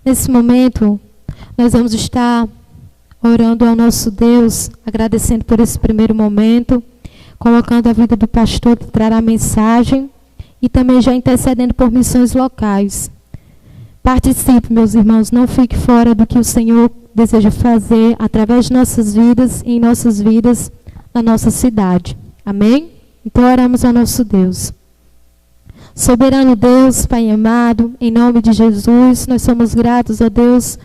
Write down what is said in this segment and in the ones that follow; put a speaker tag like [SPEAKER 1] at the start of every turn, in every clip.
[SPEAKER 1] Nesse momento, nós vamos estar orando ao nosso Deus, agradecendo por esse primeiro momento, colocando a vida do pastor que trará a mensagem e também já intercedendo por missões locais. Participe, meus irmãos, não fique fora do que o Senhor deseja fazer através de nossas vidas e em nossas vidas na nossa cidade. Amém? Então oramos ao nosso Deus. Soberano Deus, Pai amado, em nome de Jesus, nós somos gratos a Deus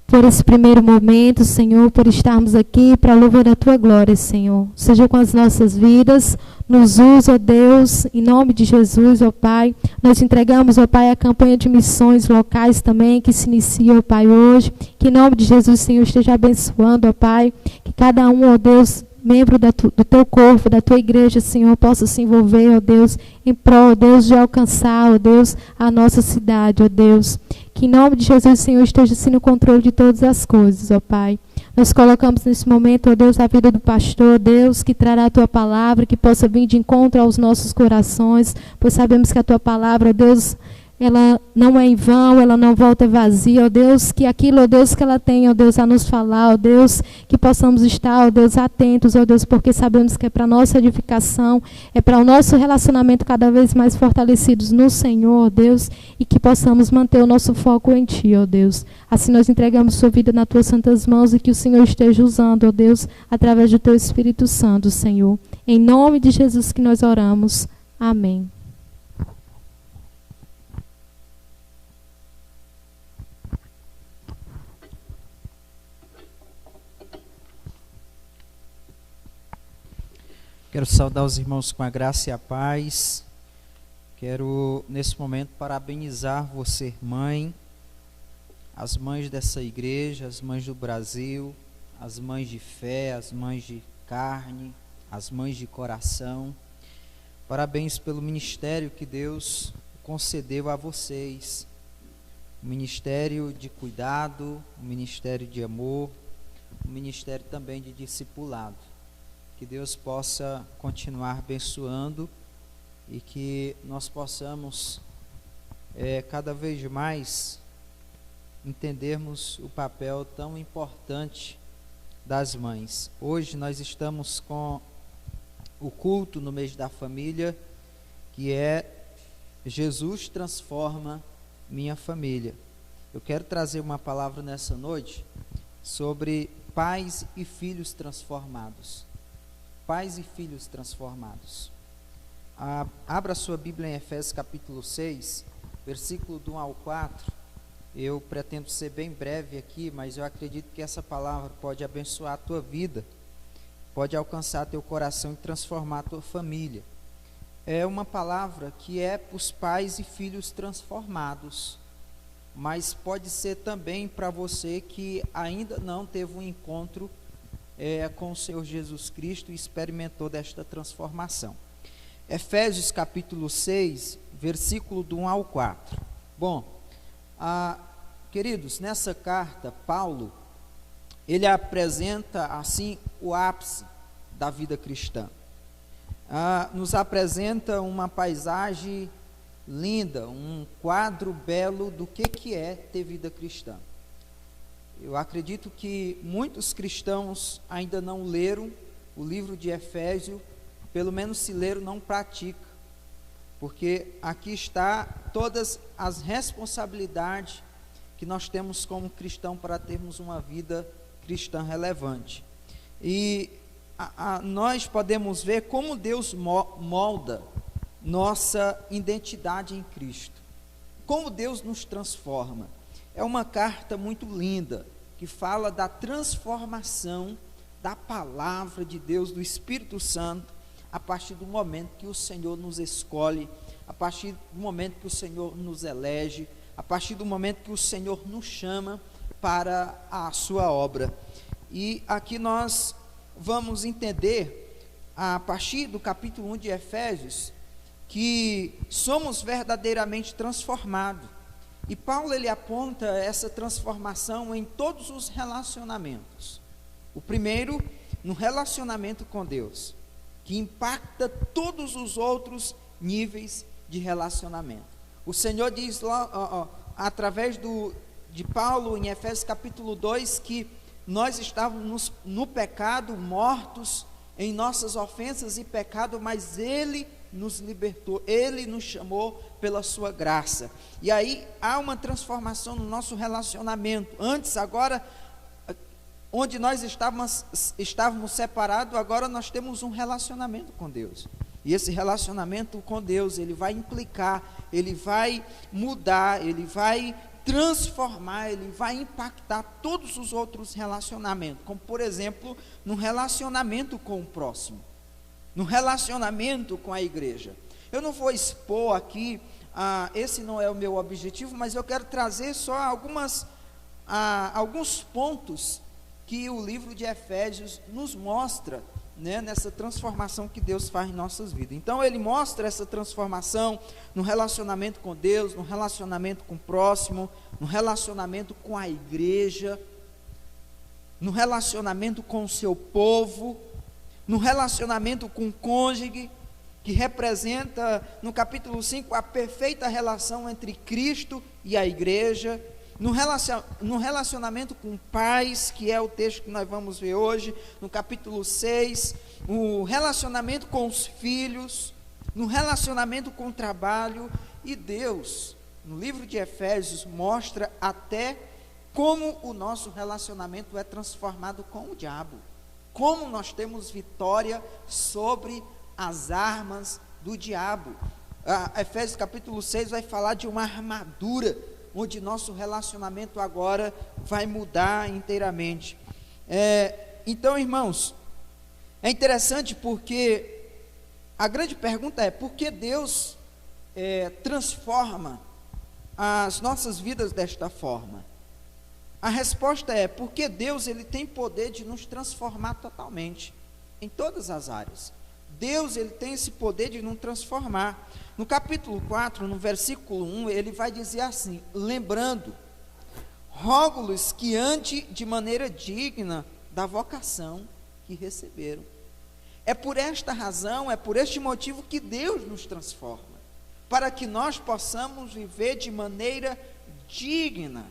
[SPEAKER 1] por esse primeiro momento, Senhor, por estarmos aqui para louvar a Tua glória, Senhor. Seja com as nossas vidas, nos usa, ó Deus, em nome de Jesus, ó Pai. Nós entregamos, ó Pai, a campanha de missões locais também, que se inicia, ó Pai, hoje. Que em nome de Jesus, Senhor, esteja abençoando, ó Pai. Que cada um, ó Deus, membro do teu corpo, da tua igreja, Senhor, possa se envolver, ó Deus, em prol, ó Deus, de alcançar, ó Deus, a nossa cidade, ó Deus. Que em nome de Jesus, Senhor, esteja assim no controle de todas as coisas, ó Pai. Nós colocamos nesse momento, ó Deus, a vida do pastor, Deus, que trará a tua palavra, que possa vir de encontro aos nossos corações, pois sabemos que a tua palavra, ó Deus, ela não é em vão, ela não volta vazia, ó Deus, que aquilo, ó Deus, que ela tem, ó Deus, a nos falar, ó Deus, que possamos estar, ó Deus, atentos, ó Deus, porque sabemos que é para a nossa edificação, é para o nosso relacionamento cada vez mais fortalecidos no Senhor, ó Deus, e que possamos manter o nosso foco em Ti, ó Deus. Assim nós entregamos sua vida nas Tuas santas mãos e que o Senhor esteja usando, ó Deus, através do Teu Espírito Santo, Senhor. Em nome de Jesus que nós oramos. Amém.
[SPEAKER 2] Quero saudar os irmãos com a graça e a paz. Quero, nesse momento, parabenizar você, mãe, as mães dessa igreja, as mães do Brasil, as mães de fé, as mães de carne, as mães de coração. Parabéns pelo ministério que Deus concedeu a vocês. Um ministério de cuidado, um ministério de amor, um ministério também de discipulado. Que Deus possa continuar abençoando e que nós possamos cada vez mais entendermos o papel tão importante das mães. Hoje nós estamos com o culto no mês da família, que é Jesus transforma minha família. Eu quero trazer uma palavra nessa noite sobre pais e filhos transformados. Pais e filhos transformados. Abra sua Bíblia em Efésios capítulo 6, versículo do 1 ao 4. Eu pretendo ser bem breve aqui, mas eu acredito que essa palavra pode abençoar a tua vida, pode alcançar teu coração e transformar a tua família. É uma palavra que é para os pais e filhos transformados, mas pode ser também para você que ainda não teve um encontro com o Senhor Jesus Cristo e experimentou desta transformação. Efésios capítulo 6, versículo do 1 ao 4. Bom, queridos, nessa carta, Paulo, ele apresenta assim o ápice da vida cristã. Nos apresenta uma paisagem linda, um quadro belo do que é ter vida cristã. Eu acredito que muitos cristãos ainda não leram o livro de Efésios, pelo menos se leram, não praticam, porque aqui está todas as responsabilidades que nós temos como cristão para termos uma vida cristã relevante. E nós podemos ver como Deus molda nossa identidade em Cristo, como Deus nos transforma. É uma carta muito linda, que fala da transformação da palavra de Deus, do Espírito Santo, a partir do momento que o Senhor nos escolhe, a partir do momento que o Senhor nos elege, a partir do momento que o Senhor nos chama para a sua obra. E aqui nós vamos entender, a partir do capítulo 1 de Efésios, que somos verdadeiramente transformados. E Paulo, ele aponta essa transformação em todos os relacionamentos. O primeiro, no relacionamento com Deus, que impacta todos os outros níveis de relacionamento. O Senhor diz lá, através de Paulo em Efésios capítulo 2, que nós estávamos no pecado, mortos em nossas ofensas e pecado, mas Ele nos libertou, Ele nos chamou pela sua graça. E aí há uma transformação no nosso relacionamento. Antes, agora, onde nós estávamos separados, agora nós temos um relacionamento com Deus. E esse relacionamento com Deus, ele vai implicar, ele vai mudar, ele vai transformar, ele vai impactar todos os outros relacionamentos, como por exemplo, no relacionamento com o próximo, no relacionamento com a igreja. Eu não vou expor aqui, esse não é o meu objetivo, mas eu quero trazer só alguns pontos que o livro de Efésios nos mostra, né, nessa transformação que Deus faz em nossas vidas. Então ele mostra essa transformação no relacionamento com Deus, no relacionamento com o próximo, no relacionamento com a igreja, no relacionamento com o seu povo, no relacionamento com o cônjuge, que representa no capítulo 5 a perfeita relação entre Cristo e a igreja, no relacionamento com pais, que é o texto que nós vamos ver hoje, no capítulo 6, o relacionamento com os filhos, no relacionamento com o trabalho. E Deus, no livro de Efésios, mostra até como o nosso relacionamento é transformado com o diabo, como nós temos vitória sobre as armas do diabo. Efésios capítulo 6 vai falar de uma armadura, onde nosso relacionamento agora vai mudar inteiramente. Então, irmãos, é interessante porque a grande pergunta é: por que Deus transforma as nossas vidas desta forma? A resposta é: porque Deus, ele tem poder de nos transformar totalmente, em todas as áreas. Deus, ele tem esse poder de nos transformar. No capítulo 4, no versículo 1, ele vai dizer assim: lembrando, rogo-lhes que ande de maneira digna da vocação que receberam. É por esta razão, é por este motivo que Deus nos transforma, para que nós possamos viver de maneira digna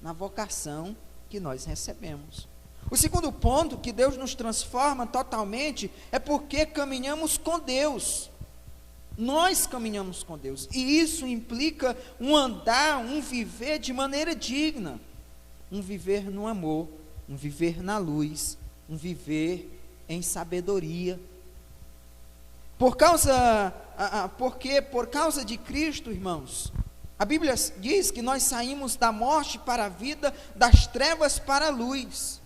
[SPEAKER 2] na vocação que nós recebemos. O segundo ponto, que Deus nos transforma totalmente, é porque caminhamos com Deus. Nós caminhamos com Deus, e isso implica um andar, um viver de maneira digna, um viver no amor, um viver na luz, um viver em sabedoria. Porque por causa de Cristo, irmãos, a Bíblia diz que nós saímos da morte para a vida, das trevas para a luz.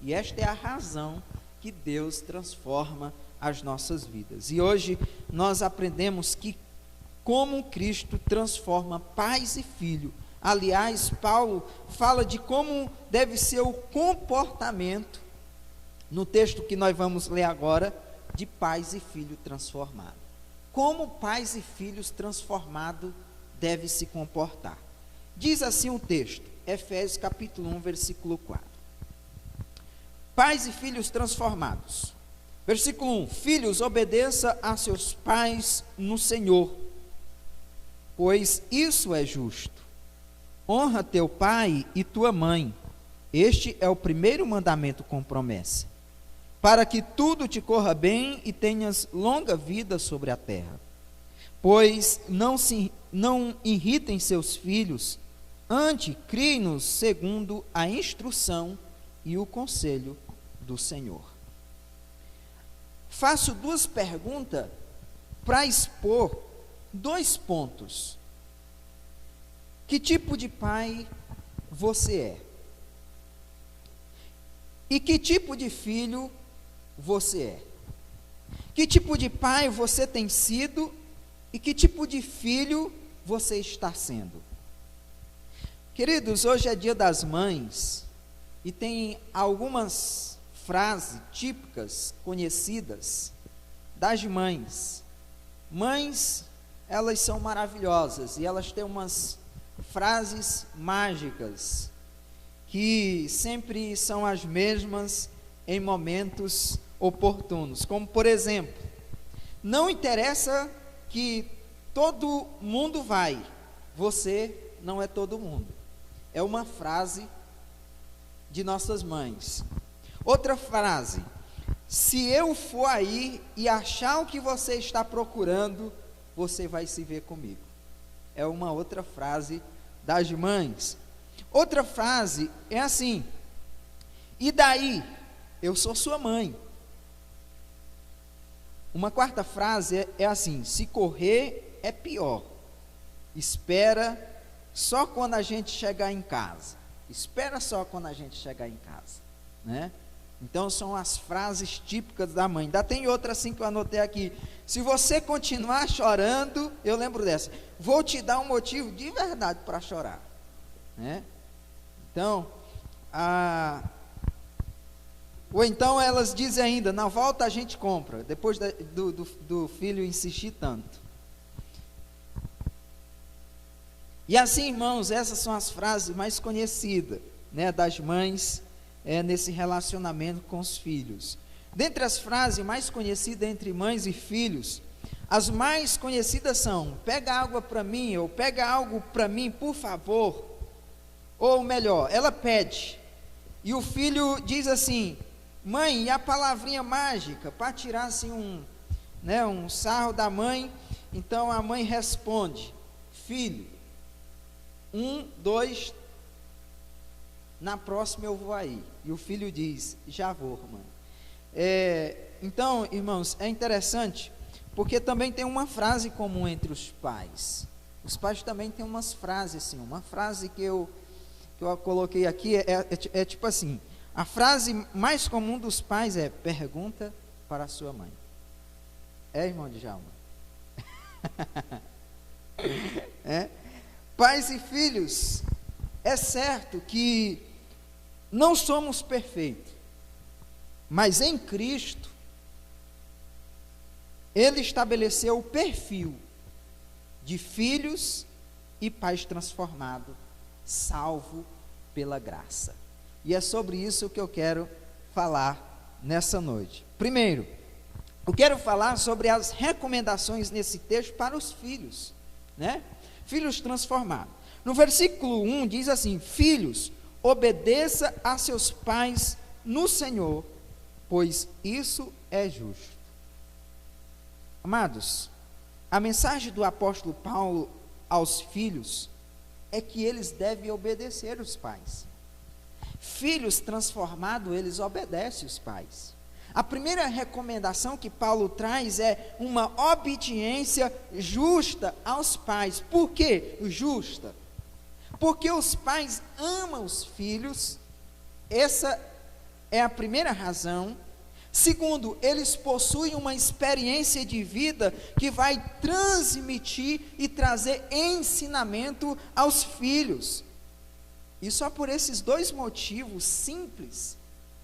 [SPEAKER 2] E esta é a razão que Deus transforma as nossas vidas. E hoje nós aprendemos que como Cristo transforma pais e filhos. Aliás, Paulo fala de como deve ser o comportamento, no texto que nós vamos ler agora, de pais e filhos transformados. Como pais e filhos transformados devem se comportar. Diz assim o texto, Efésios capítulo 1, versículo 4. Pais e filhos transformados. Versículo 1: Filhos, obedeça a seus pais no Senhor, pois isso é justo. Honra teu pai e tua mãe. Este é o primeiro mandamento com promessa, para que tudo te corra bem e tenhas longa vida sobre a terra. Pois não irritem seus filhos, antes criem-nos segundo a instrução e o conselho do Senhor. Faço duas perguntas para expor dois pontos. Que tipo de pai você é? E que tipo de filho você é? Que tipo de pai você tem sido e que tipo de filho você está sendo? Queridos, hoje é dia das mães e tem algumas frases típicas, conhecidas das mães. Mães, elas são maravilhosas e elas têm umas frases mágicas que sempre são as mesmas em momentos oportunos, como por exemplo: não interessa que todo mundo vai, você não é todo mundo. é uma frase de nossas mães. Outra frase: se eu for aí e achar o que você está procurando, você vai se ver comigo. É uma outra frase das mães. Outra frase é assim: e daí? Eu sou sua mãe. Uma quarta frase é assim: se correr é pior. Espera só quando a gente chegar em casa. Espera só quando a gente chegar em casa, né? Então são as frases típicas da mãe. Ainda tem outra assim que eu anotei aqui: se você continuar chorando, eu lembro dessa, vou te dar um motivo de verdade para chorar, né? Então, ou então elas dizem ainda: na volta a gente compra, depois do filho insistir tanto. E assim, irmãos, essas são as frases mais conhecidas, né, das mães, nesse relacionamento com os filhos. Dentre as frases mais conhecidas entre mães e filhos, as mais conhecidas são: pega água para mim, ou pega algo para mim, por favor. Ou melhor, ela pede, e o filho diz assim: mãe, e a palavrinha mágica, para tirar assim um sarro da mãe. Então a mãe responde: filho, 1, 2, na próxima eu vou aí. E o filho diz: já vou, mãe. Então, irmãos, é interessante, porque também tem uma frase comum entre os pais. Os pais também têm umas frases assim. Uma frase que eu coloquei aqui é tipo assim: a frase mais comum dos pais é: pergunta para a sua mãe. Irmão Djalma? Pais e filhos, é certo que não somos perfeitos, mas em Cristo, Ele estabeleceu o perfil de filhos e pais transformados, salvo pela graça. E é sobre isso que eu quero falar nessa noite. Primeiro, eu quero falar sobre as recomendações nesse texto para os filhos, né? Filhos transformados. No versículo 1 diz assim: filhos, obedeça a seus pais no Senhor, pois isso é justo. Amados, a mensagem do apóstolo Paulo aos filhos é que eles devem obedecer os pais. Filhos transformados, eles obedecem os pais. A primeira recomendação que Paulo traz é uma obediência justa aos pais. Por que justa? Porque os pais amam os filhos, essa é a primeira razão. Segundo, eles possuem uma experiência de vida que vai transmitir e trazer ensinamento aos filhos. E só por esses dois motivos simples,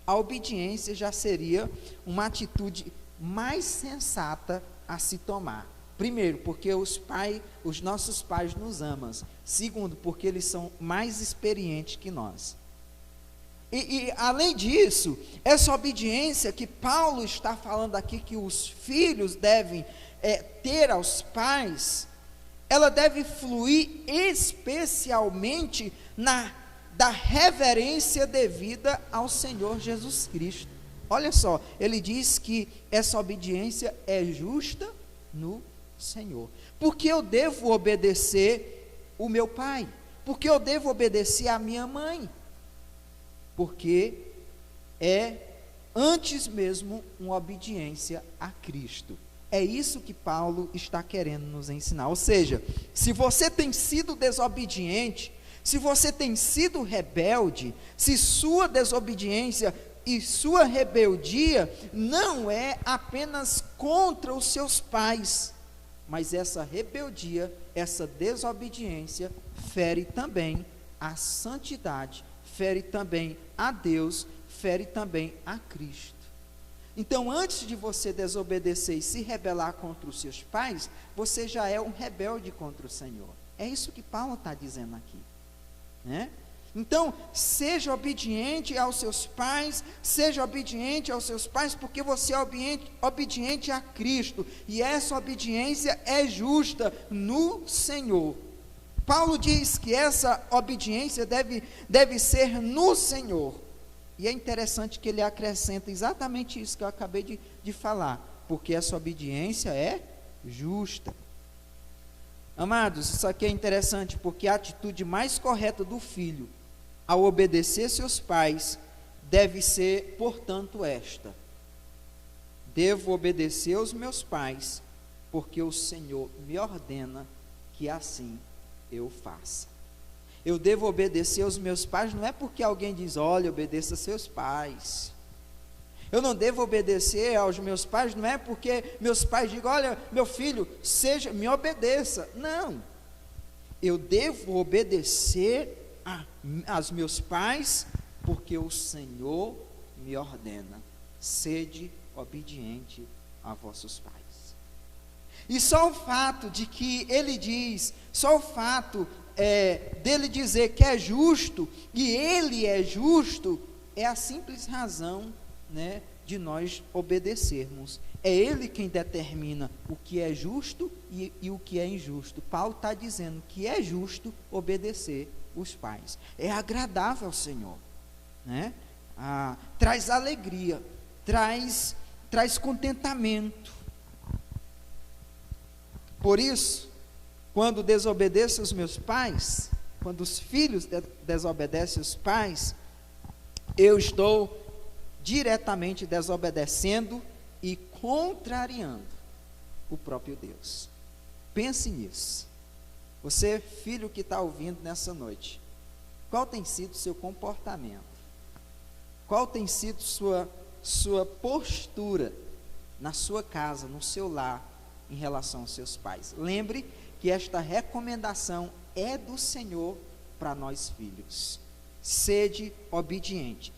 [SPEAKER 2] a obediência já seria uma atitude mais sensata a se tomar. Primeiro, porque os nossos pais nos amam. Segundo, porque eles são mais experientes que nós. E além disso, essa obediência que Paulo está falando aqui, que os filhos devem ter aos pais, ela deve fluir especialmente da reverência devida ao Senhor Jesus Cristo. Olha só, ele diz que essa obediência é justa no Senhor. Porque eu devo obedecer o meu pai? Porque eu devo obedecer a minha mãe? Porque é antes mesmo uma obediência a Cristo. É isso que Paulo está querendo nos ensinar. Ou seja, se você tem sido desobediente, se você tem sido rebelde, se sua desobediência e sua rebeldia não é apenas contra os seus pais, mas essa rebeldia, essa desobediência fere também a santidade, fere também a Deus, fere também a Cristo. Então, antes de você desobedecer e se rebelar contra os seus pais, você já é um rebelde contra o Senhor. É isso que Paulo está dizendo aqui, né? Então, seja obediente aos seus pais, porque você é obediente a Cristo, e essa obediência é justa no Senhor. Paulo diz que essa obediência deve ser no Senhor. E é interessante que ele acrescenta exatamente isso que eu acabei de falar, porque essa obediência é justa. Amados, isso aqui é interessante, porque a atitude mais correta do filho ao obedecer seus pais deve ser, portanto, esta: devo obedecer aos meus pais, porque o Senhor me ordena que assim eu faça. Eu devo obedecer aos meus pais, não é porque alguém diz, olha, obedeça a seus pais. Eu não devo obedecer aos meus pais, não é porque meus pais digam, olha, meu filho, me obedeça. Não. Eu devo obedecer aos meus pais, porque o Senhor me ordena: sede obediente a vossos pais. E só o fato de que ele diz, só o fato dele dizer que é justo, e ele é justo, é a simples razão, né, de nós obedecermos. É ele quem determina o que é justo e o que é injusto. Paulo está dizendo que é justo obedecer os pais. É agradável ao Senhor, né? Traz alegria, traz contentamento. Por isso, quando desobedeço os meus pais, quando os filhos desobedecem os pais, eu estou diretamente desobedecendo e contrariando o próprio Deus. Pense nisso. Você, filho que está ouvindo nessa noite, qual tem sido o seu comportamento? Qual tem sido sua postura na sua casa, no seu lar, em relação aos seus pais? Lembre que esta recomendação é do Senhor para nós filhos. Sede obediente.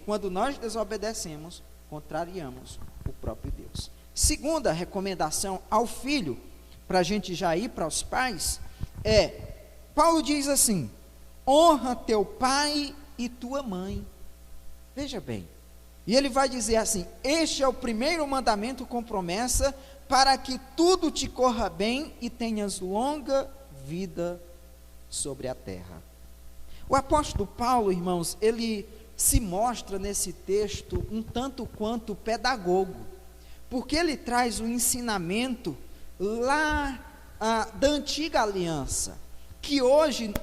[SPEAKER 2] Quando nós desobedecemos, contrariamos o próprio Deus. Segunda recomendação ao filho, para a gente já ir para os pais, Paulo diz assim: honra teu pai e tua mãe. Veja bem, e ele vai dizer assim: este é o primeiro mandamento com promessa, para que tudo te corra bem e tenhas longa vida sobre a terra. O apóstolo Paulo, irmãos, ele se mostra nesse texto um tanto quanto pedagogo, porque ele traz o ensinamento lá da antiga aliança, que hoje,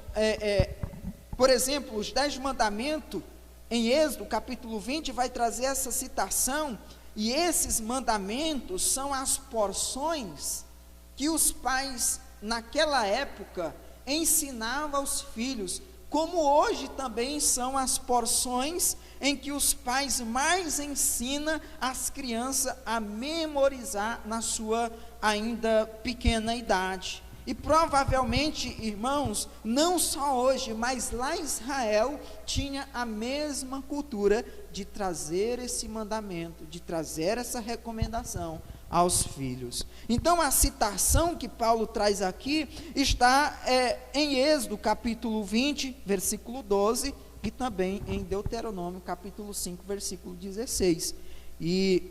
[SPEAKER 2] por exemplo, os 10 mandamentos, em Êxodo capítulo 20, vai trazer essa citação, e esses mandamentos são as porções que os pais, naquela época, ensinavam aos filhos, como hoje também são as porções em que os pais mais ensinam as crianças a memorizar na sua ainda pequena idade. E provavelmente, irmãos, não só hoje, mas lá em Israel tinha a mesma cultura de trazer esse mandamento, de trazer essa recomendação aos filhos. Então a citação que Paulo traz aqui está em Êxodo capítulo 20, versículo 12, e também em Deuteronômio capítulo 5, versículo 16. E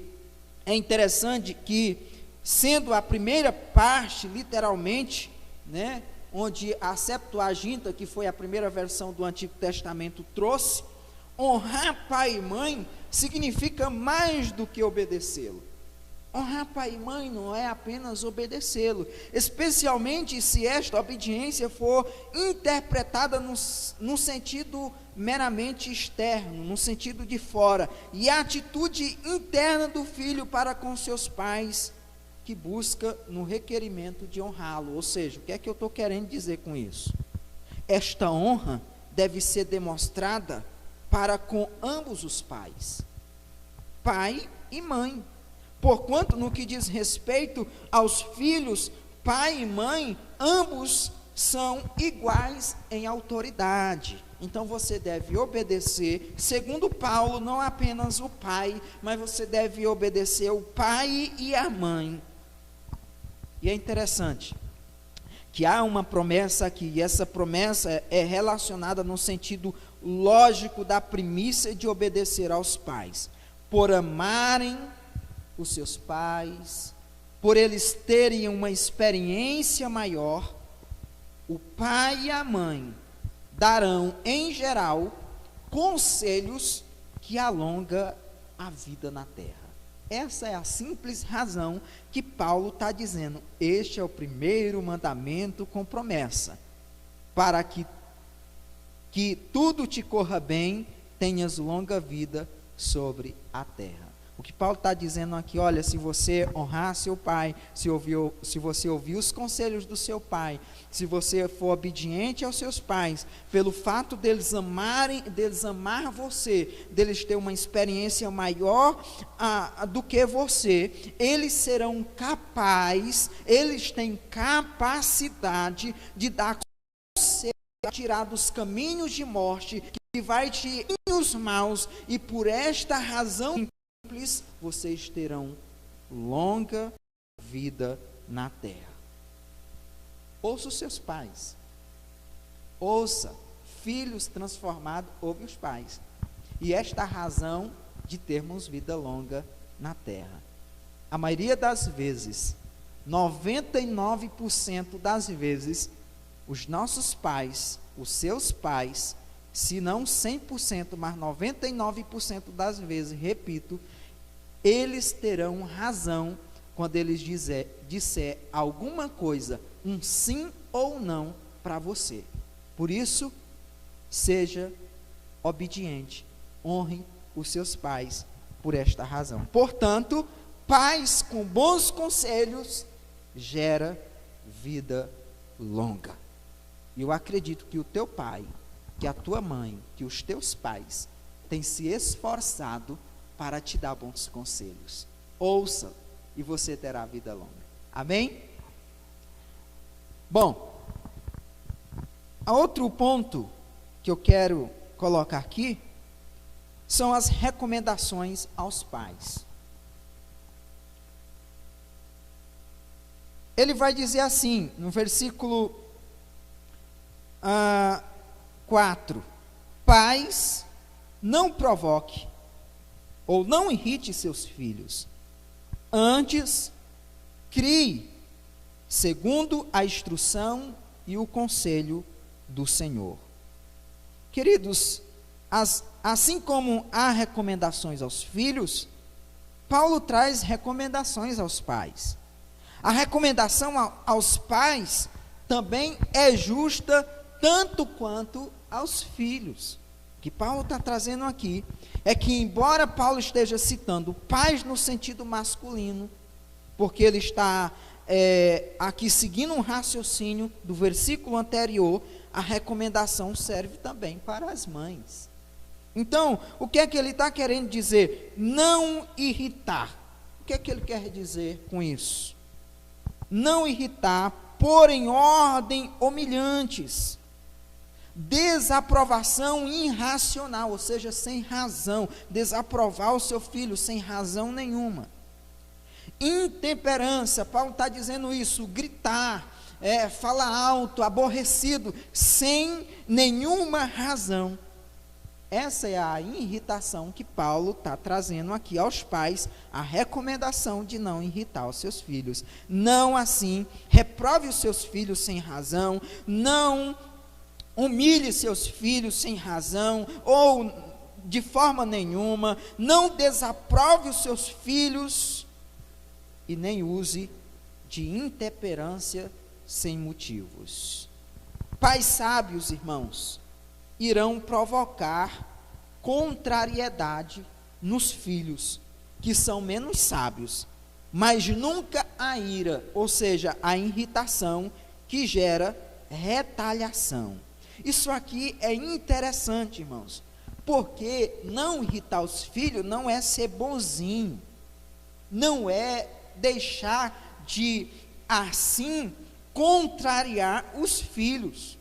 [SPEAKER 2] é interessante que, sendo a primeira parte, literalmente, né, onde a Septuaginta, que foi a primeira versão do Antigo Testamento, trouxe, honrar pai e mãe significa mais do que obedecê-lo. Honrar pai e mãe não é apenas obedecê-lo, especialmente se esta obediência for interpretada no sentido meramente externo, no sentido de fora, e a atitude interna do filho para com seus pais, que busca no requerimento de honrá-lo. Ou seja, o que é que eu estou querendo dizer com isso? Esta honra deve ser demonstrada para com ambos os pais, pai e mãe. Porquanto, no que diz respeito aos filhos, pai e mãe, ambos são iguais em autoridade. Então você deve obedecer, segundo Paulo, não apenas o pai, mas você deve obedecer o pai e a mãe. E é interessante que há uma promessa aqui, e essa promessa é relacionada no sentido lógico da premissa de obedecer aos pais, por amarem os seus pais, por eles terem uma experiência maior, o pai e a mãe darão, em geral, conselhos que alongam a vida na terra. Essa é a simples razão que Paulo está dizendo. Este é o primeiro mandamento com promessa, para que tudo te corra bem, tenhas longa vida sobre a terra. O que Paulo está dizendo aqui, olha, se você honrar seu pai, se você ouvir os conselhos do seu pai, se você for obediente aos seus pais, pelo fato deles amar você, deles ter uma experiência maior do que você, eles serão capazes, eles têm capacidade de dar conselho, tirar dos caminhos de morte, que vai te os maus, e por esta razão vocês terão longa vida na terra. Ouça os seus pais. Ouça, filhos transformados, ouve os pais. E esta é a razão de termos vida longa na terra. A maioria das vezes, 99% das vezes, os nossos pais, os seus pais, se não 100%, mas 99% das vezes, repito, eles terão razão quando eles disser alguma coisa, um sim ou não para você. Por isso, seja obediente, honre os seus pais por esta razão. Portanto, pais com bons conselhos gera vida longa. E eu acredito que o teu pai, que a tua mãe, que os teus pais têm se esforçado para te dar bons conselhos. Ouça e você terá vida longa. Amém? Bom, outro ponto que eu quero colocar aqui são as recomendações aos pais. Ele vai dizer assim, no versículo 4: Pais, não provoque ou não irrite seus filhos, antes crie segundo a instrução e o conselho do Senhor. Queridos, assim como há recomendações aos filhos, Paulo traz recomendações aos pais. A recomendação aos pais também é justa tanto quanto aos filhos. O que Paulo está trazendo aqui é que, embora Paulo esteja citando pais no sentido masculino, porque ele está aqui seguindo um raciocínio do versículo anterior, a recomendação serve também para as mães. Então, o que é que ele está querendo dizer? Não irritar. O que é que ele quer dizer com isso? Não irritar, pôr em ordem humilhantes. Desaprovação irracional, ou seja, sem razão. Desaprovar o seu filho sem razão nenhuma. Intemperança, Paulo está dizendo isso, gritar, falar alto, aborrecido, sem nenhuma razão. Essa é a irritação que Paulo está trazendo aqui aos pais, a recomendação de não irritar os seus filhos. Não assim, reprove os seus filhos sem razão, não humilhe seus filhos sem razão, ou de forma nenhuma, não desaprove os seus filhos, e nem use de intemperância sem motivos. Pais sábios, irmãos, irão provocar contrariedade nos filhos, que são menos sábios, mas nunca a ira, ou seja, a irritação que gera retaliação. Isso aqui é interessante, irmãos, porque não irritar os filhos não é ser bonzinho, não é deixar de, assim, contrariar os filhos.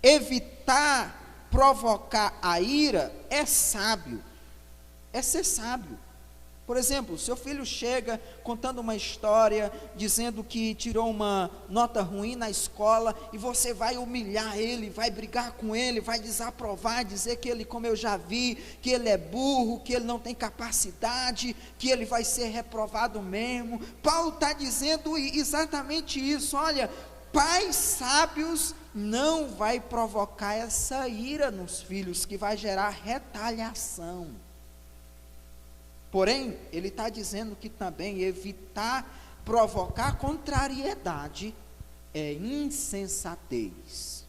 [SPEAKER 2] Evitar provocar a ira é sábio, é ser sábio. Por exemplo, seu filho chega contando uma história, dizendo que tirou uma nota ruim na escola, e você vai humilhar ele, vai brigar com ele, vai desaprovar, dizer que ele, como eu já vi, que ele é burro, que ele não tem capacidade, que ele vai ser reprovado mesmo. Paulo está dizendo exatamente isso. Olha, pais sábios não vai provocar essa ira nos filhos, que vai gerar retaliação. Porém, ele está dizendo que também evitar provocar contrariedade é insensatez.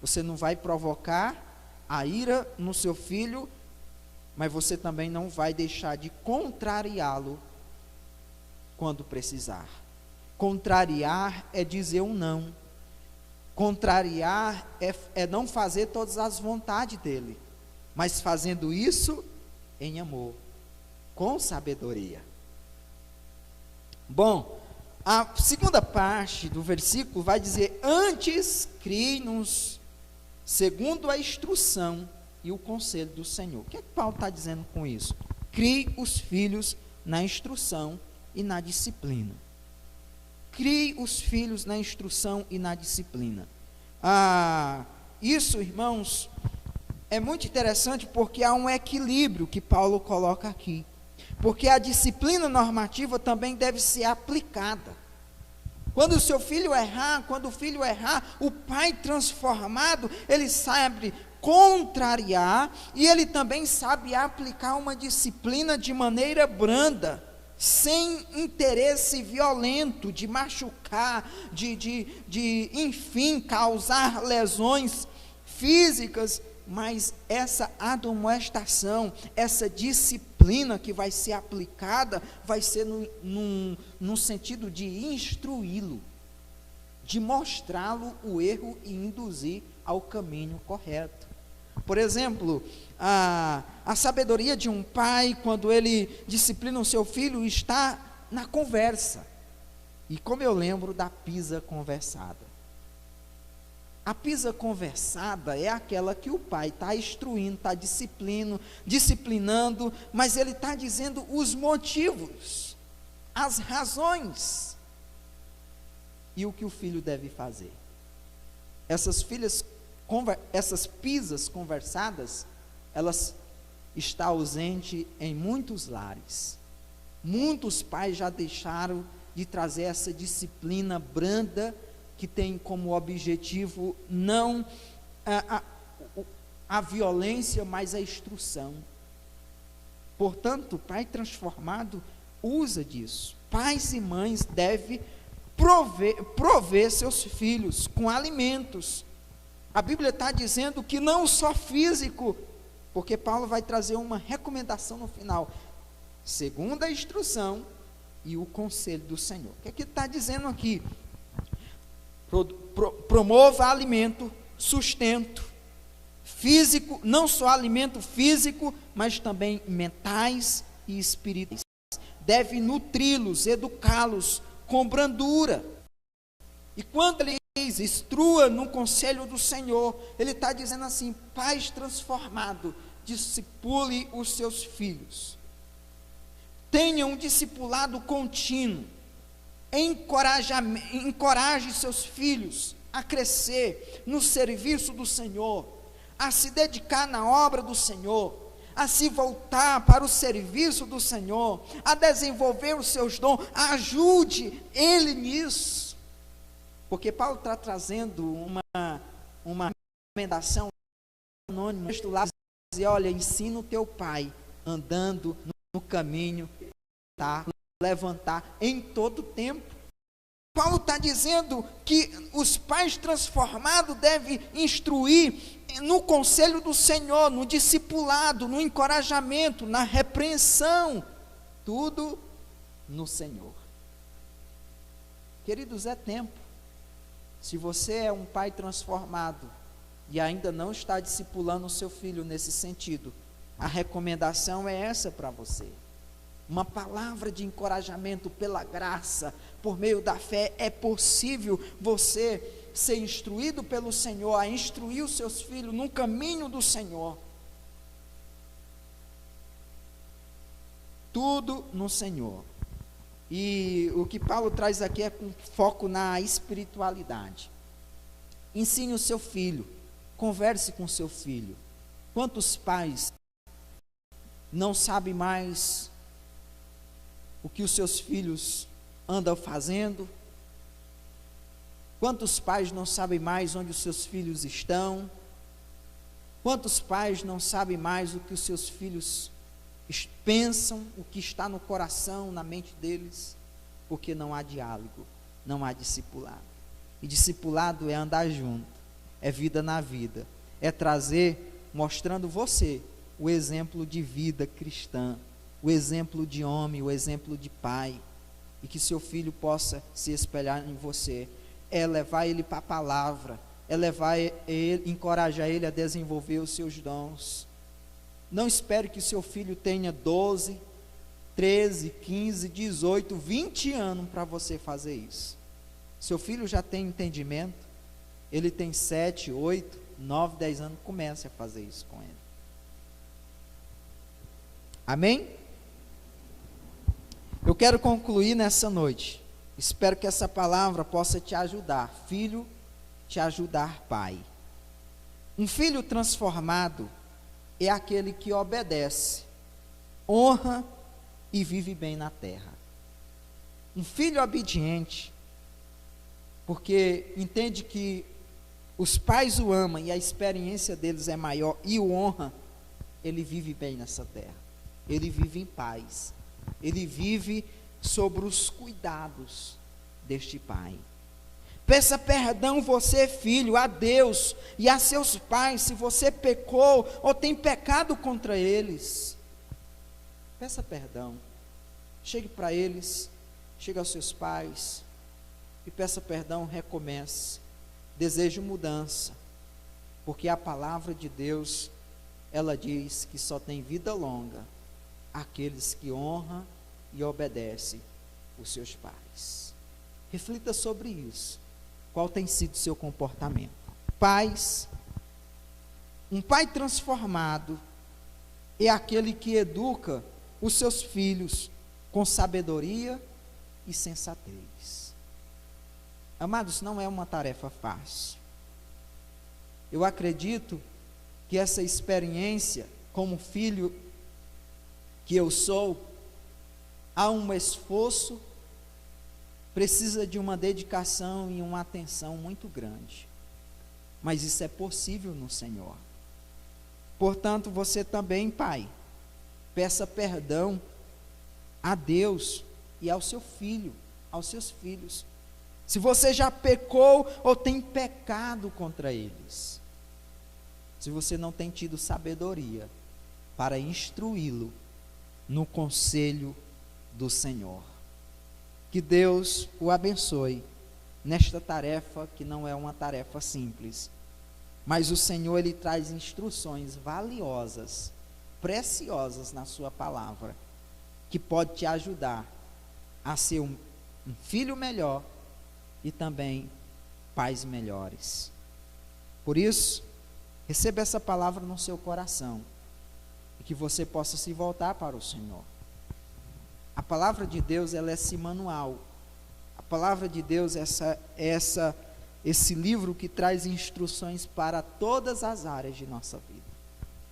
[SPEAKER 2] Você não vai provocar a ira no seu filho, mas você também não vai deixar de contrariá-lo quando precisar. Contrariar é dizer um não. Contrariar é não fazer todas as vontades dele, mas fazendo isso em amor, com sabedoria. Bom, a segunda parte do versículo vai dizer: antes crie-nos segundo a instrução e o conselho do Senhor. O que é que Paulo está dizendo com isso? Crie os filhos na instrução e na disciplina. Crie os filhos na instrução e na disciplina. Isso, irmãos, é muito interessante, porque há um equilíbrio que Paulo coloca aqui. Porque a disciplina normativa também deve ser aplicada. Quando o seu filho errar, quando o filho errar, o pai transformado, ele sabe contrariar, e ele também sabe aplicar uma disciplina de maneira branda, sem interesse violento de machucar, enfim, causar lesões físicas. Mas essa admoestação, essa disciplina que vai ser aplicada, vai ser no sentido de instruí-lo, de mostrá-lo o erro e induzir ao caminho correto. Por exemplo, a sabedoria de um pai, quando ele disciplina o seu filho, está na conversa. E como eu lembro da pisa conversada. A pisa conversada é aquela que o pai está instruindo, está disciplinando, mas ele está dizendo os motivos, as razões e o que o filho deve fazer. Essas pisas conversadas, elas estão ausentes em muitos lares. Muitos pais já deixaram de trazer essa disciplina branda, que tem como objetivo não a violência, mas a instrução. Portanto, o pai transformado usa disso. Pais e mães devem prover seus filhos com alimentos. A Bíblia está dizendo que não só físico, porque Paulo vai trazer uma recomendação no final, segundo a instrução e o conselho do Senhor. O que é que ele está dizendo aqui? Promova alimento, sustento físico, não só alimento físico, mas também mentais e espirituais. Deve nutri-los, educá-los com brandura. E quando ele diz, instrua no conselho do Senhor, ele está dizendo assim: pais transformados, discipule os seus filhos. Tenha um discipulado contínuo. Encoraje seus filhos a crescer no serviço do Senhor, a se dedicar na obra do Senhor, a se voltar para o serviço do Senhor, a desenvolver os seus dons. Ajude ele nisso, porque Paulo está trazendo uma recomendação anônima lá, dizer: olha, ensina o teu pai andando no caminho, tá? Levantar em todo tempo. Paulo está dizendo que os pais transformados devem instruir no conselho do Senhor, no discipulado, no encorajamento, na repreensão, tudo no Senhor. Queridos, é tempo. Se você é um pai transformado e ainda não está discipulando o seu filho nesse sentido, a recomendação é essa para você. Uma palavra de encorajamento pela graça, por meio da fé. É possível você ser instruído pelo Senhor, a instruir os seus filhos no caminho do Senhor. Tudo no Senhor. E o que Paulo traz aqui é com foco na espiritualidade. Ensine o seu filho, converse com o seu filho. Quantos pais não sabem mais o que os seus filhos andam fazendo? Quantos pais não sabem mais onde os seus filhos estão? Quantos pais não sabem mais o que os seus filhos pensam, o que está no coração, na mente deles? Porque não há diálogo, não há discipulado. E discipulado é andar junto, é vida na vida, é trazer, mostrando você, o exemplo de vida cristã, o exemplo de homem, o exemplo de pai, e que seu filho possa se espelhar em você. É levar ele para a palavra, é levar ele, encorajar ele a desenvolver os seus dons. Não espere que seu filho tenha 12, 13, 15, 18, 20 anos para você fazer isso. Seu filho já tem entendimento, ele tem 7, 8, 9, 10 anos, comece a fazer isso com ele. Amém? Eu quero concluir nessa noite. Espero que essa palavra possa te ajudar, filho, te ajudar, pai. Um filho transformado é aquele que obedece, honra e vive bem na terra. Um filho obediente, porque entende que os pais o amam e a experiência deles é maior e o honra, ele vive bem nessa terra. Ele vive em paz. Ele vive sobre os cuidados deste pai. Peça perdão você, filho, a Deus e a seus pais, se você pecou ou tem pecado contra eles. Peça perdão. Chegue para eles, chegue aos seus pais e peça perdão, recomece. Desejo mudança, porque a palavra de Deus, ela diz que só tem vida longa aqueles que honram e obedecem os seus pais. Reflita sobre isso. Qual tem sido o seu comportamento? Pais, um pai transformado é aquele que educa os seus filhos com sabedoria e sensatez. Amados, não é uma tarefa fácil. Eu acredito que essa experiência, como filho que eu sou, há um esforço, precisa de uma dedicação e uma atenção muito grande. Mas isso é possível no Senhor. Portanto, você também, pai, peça perdão a Deus e ao seu filho, aos seus filhos. Se você já pecou ou tem pecado contra eles, se você não tem tido sabedoria para instruí-lo no conselho do Senhor. Que Deus o abençoe nesta tarefa, que não é uma tarefa simples, mas o Senhor, Ele traz instruções valiosas, preciosas na sua palavra, que pode te ajudar a ser um filho melhor e também pais melhores. Por isso, receba essa palavra no seu coração e que você possa se voltar para o Senhor. A palavra de Deus, ela é esse manual. A palavra de Deus é esse livro que traz instruções para todas as áreas de nossa vida.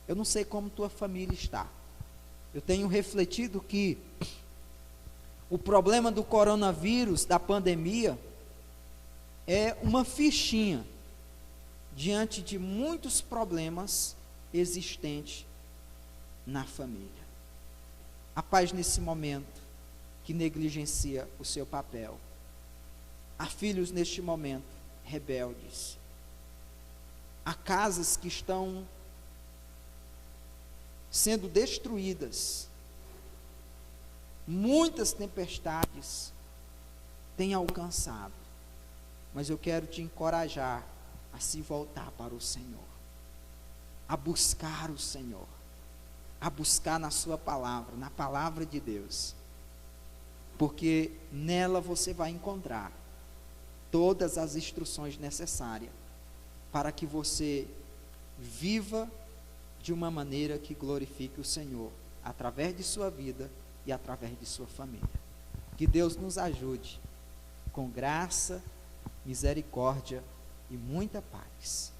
[SPEAKER 2] Eu não sei como tua família está. Eu tenho refletido que o problema do coronavírus, da pandemia, é uma fichinha diante de muitos problemas existentes na família. Há pais nesse momento que negligencia o seu papel. Há filhos neste momento rebeldes. Há casas que estão sendo destruídas. Muitas tempestades têm alcançado. Mas eu quero te encorajar a se voltar para o Senhor, a buscar o Senhor, a buscar na sua palavra, na palavra de Deus, porque nela você vai encontrar todas as instruções necessárias para que você viva de uma maneira que glorifique o Senhor, através de sua vida e através de sua família. Que Deus nos ajude com graça, misericórdia e muita paz.